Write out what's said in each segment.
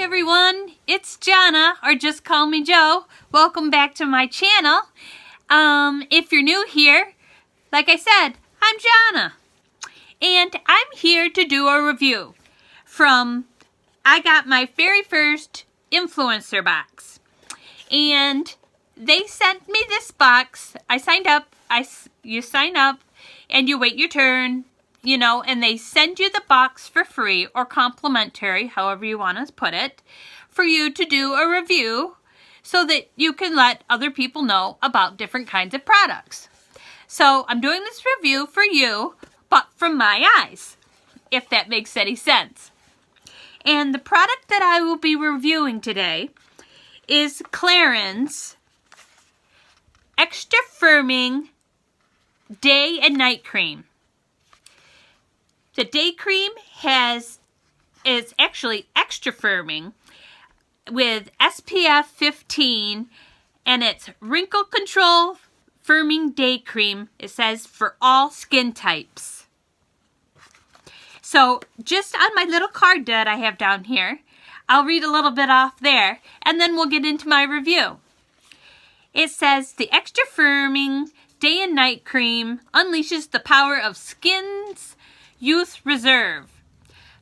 everyone, it's Jonna, or just call me Jo. Welcome back to my channel. If you're new here, like I said, I'm Jonna. And I'm here to do a review I got my very first Influencer box. And they sent me this box. I signed up, you sign up, and you wait your turn. And they send you the box for free or complimentary, however you want to put it, for you to do a review so that you can let other people know about different kinds of products. So I'm doing this review for you, but from my eyes, if that makes any sense. And the product that I will be reviewing today is Clarins Extra Firming Day and Night Cream. The day cream is actually extra firming with SPF 15, and it's wrinkle control firming day cream. It says for all skin types. So just on my little card that I have down here, I'll read a little bit off there, and then we'll get into my review. It says the extra firming day and night cream unleashes the power of skin's Youth Reserve,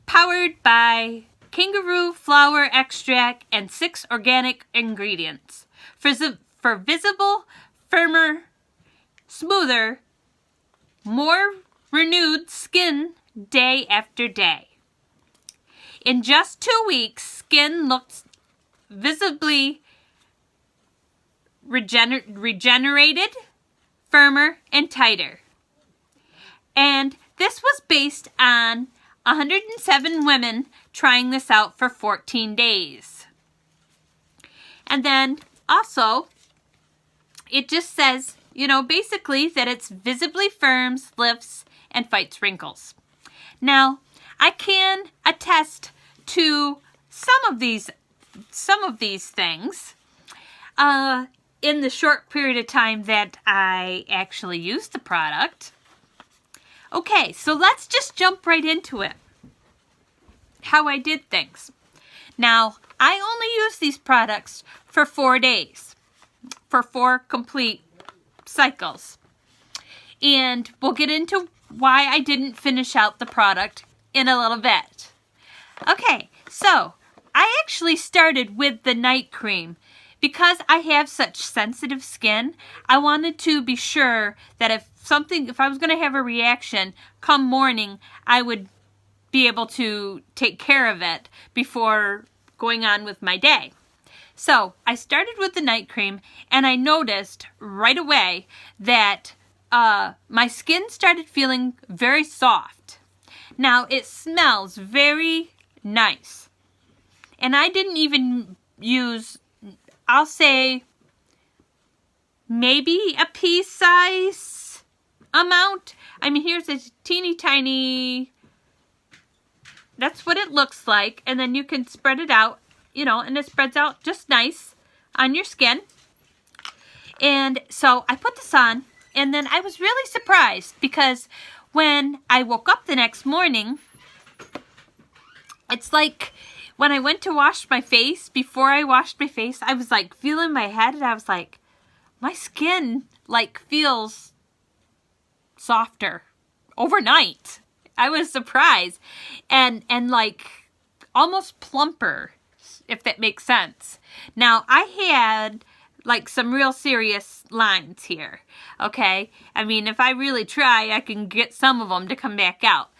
powered by kangaroo flower extract and 6 organic ingredients for visible, firmer, smoother, more renewed skin day after day. In just 2 weeks, skin looks visibly regenerated, firmer, and tighter. And this was based on 107 women trying this out for 14 days. And then also, it just says, basically that it's visibly firms, lifts, and fights wrinkles. Now, I can attest to some of these things in the short period of time that I actually used the product. Okay, so let's just jump right into it. How I did things. Now, I only use these products for 4 days, for 4 complete cycles. And we'll get into why I didn't finish out the product in a little bit. Okay, so I actually started with the night cream. Because I have such sensitive skin, I wanted to be sure that if I was going to have a reaction come morning, I would be able to take care of it before going on with my day. So I started with the night cream, and I noticed right away that my skin started feeling very soft. Now, it smells very nice. And I didn't even use, I'll say, maybe a pea size amount. I mean, here's a teeny tiny, that's what it looks like. And then you can spread it out, and it spreads out just nice on your skin. And so I put this on, and then I was really surprised because when I woke up the next morning, it's like when I went to wash my face, before I washed my face, I was like feeling my head, and I was like, my skin feels softer overnight. I was surprised. And almost plumper, if that makes sense. Now, I had some real serious lines here. Okay? I mean, if I really try, I can get some of them to come back out.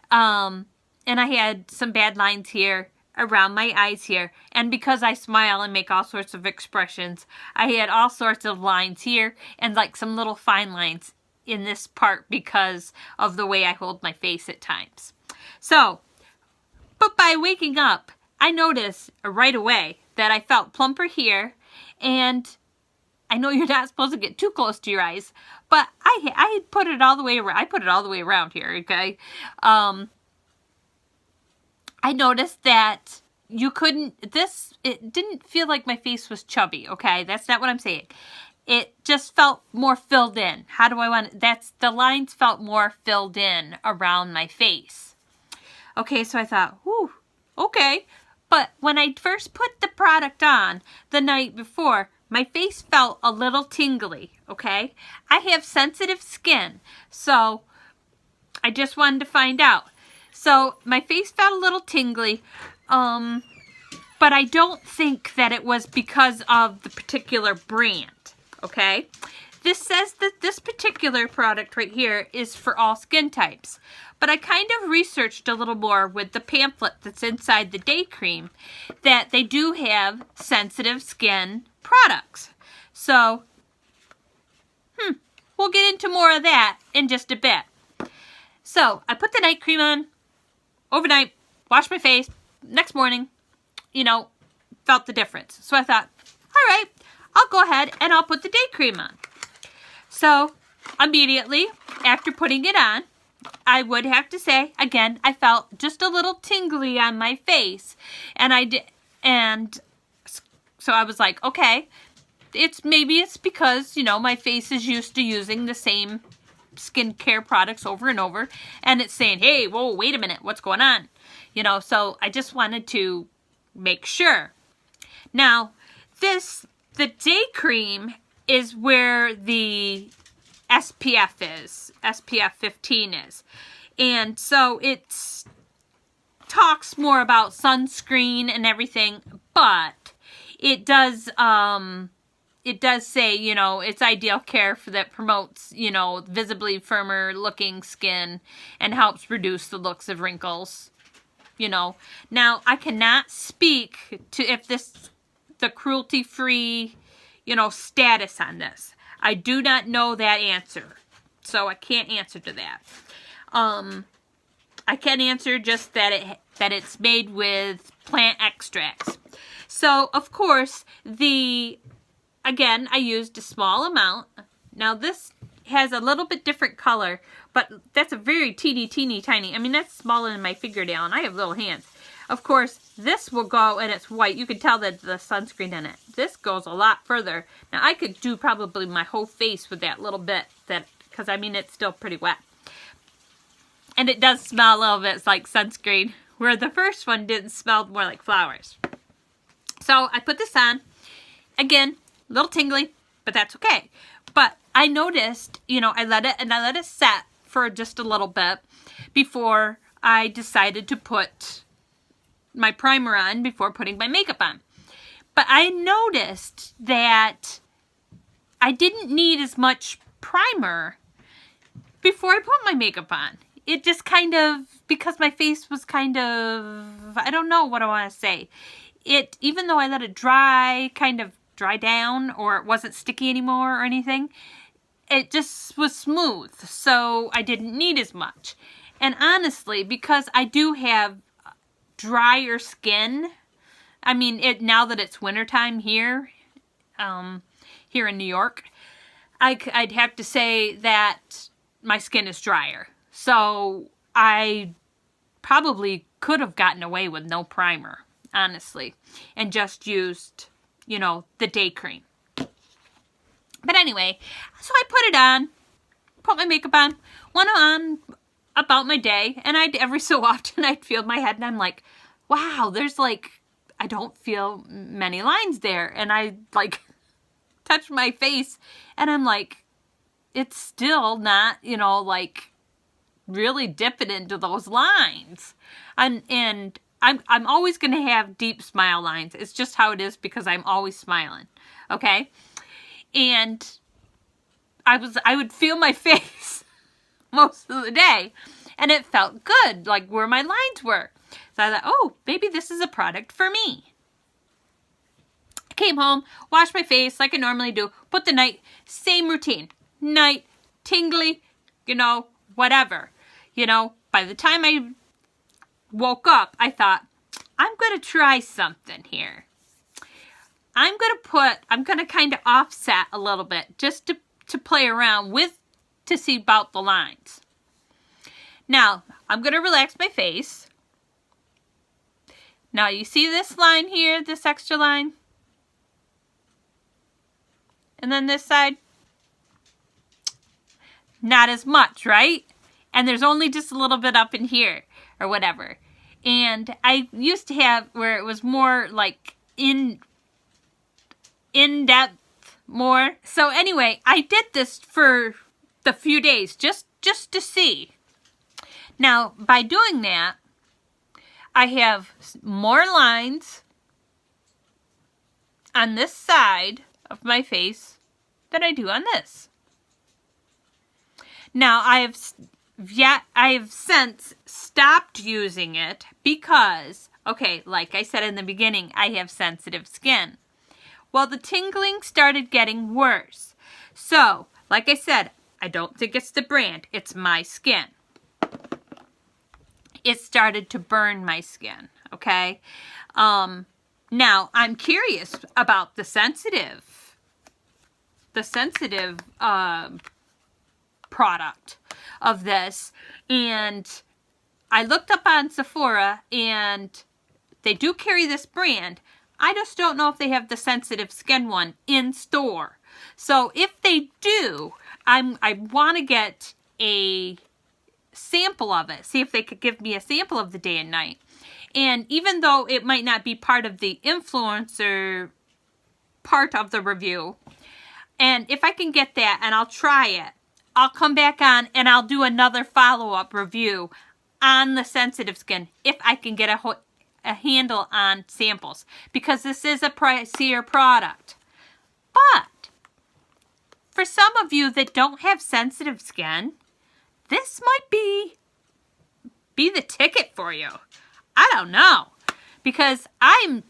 And I had some bad lines here around my eyes here, and because I smile and make all sorts of expressions, I had all sorts of lines here and some little fine lines in this part because of the way I hold my face at times. So, but by waking up, I noticed right away that I felt plumper here, and I know you're not supposed to get too close to your eyes, but I put it all the way around. I put it all the way around here, okay? I noticed that it didn't feel like my face was chubby, okay? That's not what I'm saying. It just felt more filled in. The lines felt more filled in around my face. Okay, so I thought, whew, okay. But when I first put the product on the night before, my face felt a little tingly, okay? I have sensitive skin, so I just wanted to find out. So my face felt a little tingly, but I don't think that it was because of the particular brand, okay? This says that this particular product right here is for all skin types. But I kind of researched a little more with the pamphlet that's inside the day cream that they do have sensitive skin products. So, we'll get into more of that in just a bit. So, I put the night cream on overnight, washed my face, next morning, you know, felt the difference. So I thought, all right, I'll go ahead and I'll put the day cream on. So, immediately after putting it on, I would have to say, again, I felt just a little tingly on my face. And so I was like, okay, maybe it's because, you know, my face is used to using the same skincare products over and over. And it's saying, hey, whoa, wait a minute, what's going on? You know, so I just wanted to make sure. Now, the day cream is where the SPF is, SPF 15 is. And so it talks more about sunscreen and everything, but it does say, you know, it's ideal care that promotes, you know, visibly firmer looking skin and helps reduce the looks of wrinkles, you know. Now, I cannot speak to the cruelty-free, you know, status on this. I do not know that answer, so I can't answer to that. I can answer just that it's made with plant extracts. So, of course, again, I used a small amount. Now, this has a little bit different color, but that's a very teeny tiny. I mean, that's smaller than my fingernail, and I have little hands. Of course, this will go, and it's white. You can tell that the sunscreen in it. This goes a lot further. Now, I could do probably my whole face with that little bit, because, I mean, it's still pretty wet. And it does smell a little bit like sunscreen, where the first one didn't smell more like flowers. So, I put this on. Again, a little tingly, but that's okay. But I noticed, you know, I let it set for just a little bit before I decided to put my primer on before putting my makeup on. But I noticed that I didn't need as much primer before I put my makeup on. It just kind of, because my face was kind of, I don't know what I want to say. Even though I let it dry down, or it wasn't sticky anymore or anything, it just was smooth. So I didn't need as much. And honestly, because I do have drier skin, I mean, now that it's wintertime here in New York, I'd have to say that my skin is drier. So I probably could have gotten away with no primer, honestly, and just used, you know, the day cream. But anyway, so I put it on, put my makeup on, went on about my day, and every so often I'd feel my head, and I'm like, wow, there's like, I don't feel many lines there. And I like touch my face, and I'm like, it's still not, you know, like really dipping into those lines. And I'm always going to have deep smile lines. It's just how it is because I'm always smiling. Okay? And I would feel my face most of the day, and it felt good, like where my lines were. So I thought, oh, maybe this is a product for me. I came home, washed my face like I normally do, put the night, same routine. Night, tingly, you know, whatever. You know, by the time I woke up, I thought, I'm going to try something here. I'm going to kind of offset a little bit just to play around with, to see about the lines. Now, I'm going to relax my face. Now, you see this line here, this extra line? And then this side? Not as much, right? And there's only just a little bit up in here, or whatever. And I used to have where it was more like in depth more. So anyway, I did this for the few days just to see. Now, by doing that, I have more lines on this side of my face than I do on this. Now, I have since stopped using it because, okay, like I said in the beginning, I have sensitive skin. Well, the tingling started getting worse. So, like I said, I don't think it's the brand, it's my skin. It started to burn my skin, okay? Now, I'm curious about the sensitive product of this, and I looked up on Sephora, and they do carry this brand. I just don't know if they have the sensitive skin one in store. So if they do, I want to get a sample of it. See if they could give me a sample of the day and night. And even though it might not be part of the influencer part of the review, and if I can get that and I'll try it, I'll come back on and I'll do another follow-up review on the sensitive skin if I can get a handle on samples, because this is a pricier product. But for some of you that don't have sensitive skin, this might be the ticket for you. I don't know, because I'm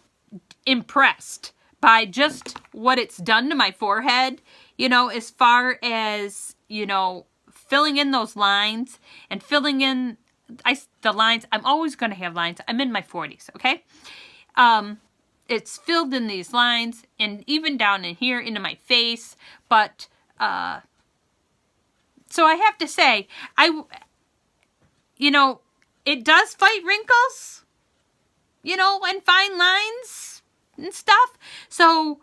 impressed by just what it's done to my forehead, you know, as far as, you know, filling in those lines and filling in the lines. I'm always going to have lines. I'm in my 40s, okay? It's filled in these lines and even down in here into my face. But, so I have to say, you know, it does fight wrinkles, you know, and fine lines and stuff. So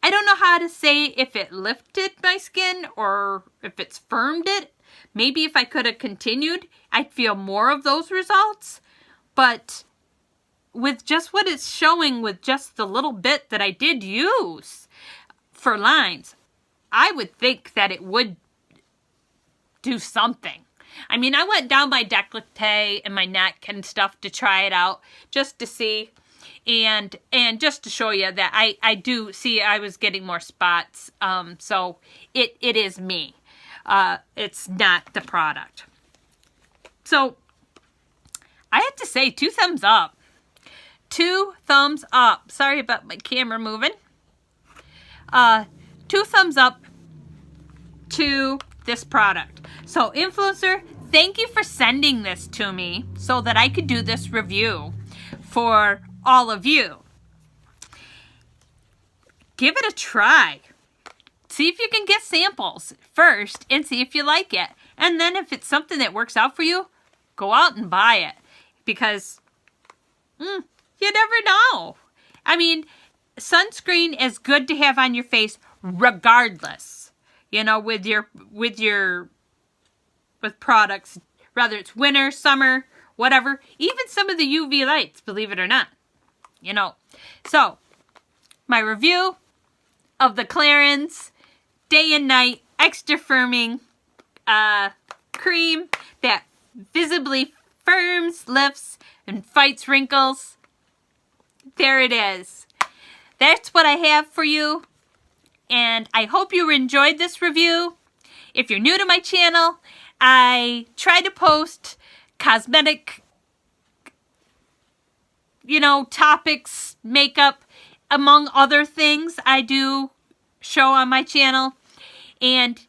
I don't know how to say if it lifted my skin or if it's firmed it. Maybe if I could have continued, I'd feel more of those results. But with just what it's showing, with just the little bit that I did use for lines, I would think that it would do something. I mean, I went down my décolleté and my neck and stuff to try it out just to see. And just to show you that I do see I was getting more spots. So it is me. It's not the product. So I have to say 2 thumbs up. 2 thumbs up. Sorry about my camera moving. 2 thumbs up to this product. So Influencer, thank you for sending this to me so that I could do this review for all of you. Give it a try. See if you can get samples first and see if you like it. And then if it's something that works out for you, go out and buy it. Because you never know. I mean, sunscreen is good to have on your face regardless. You know, with products, whether it's winter, summer, whatever. Even some of the UV lights, believe it or not. You know. So, my review of the Clarins Day and Night Extra Firming cream that visibly firms, lifts, and fights wrinkles. There it is. That's what I have for you. And I hope you enjoyed this review. If you're new to my channel, I try to post cosmetic, you know, topics, makeup, among other things I do show on my channel. And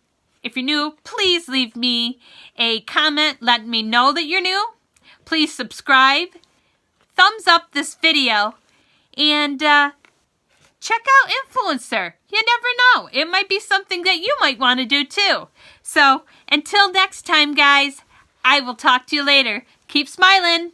if you're new, please leave me a comment letting me know that you're new. Please subscribe, thumbs up this video, and check out Influencer. You never know. It might be something that you might want to do too. So, until next time, guys, I will talk to you later. Keep smiling.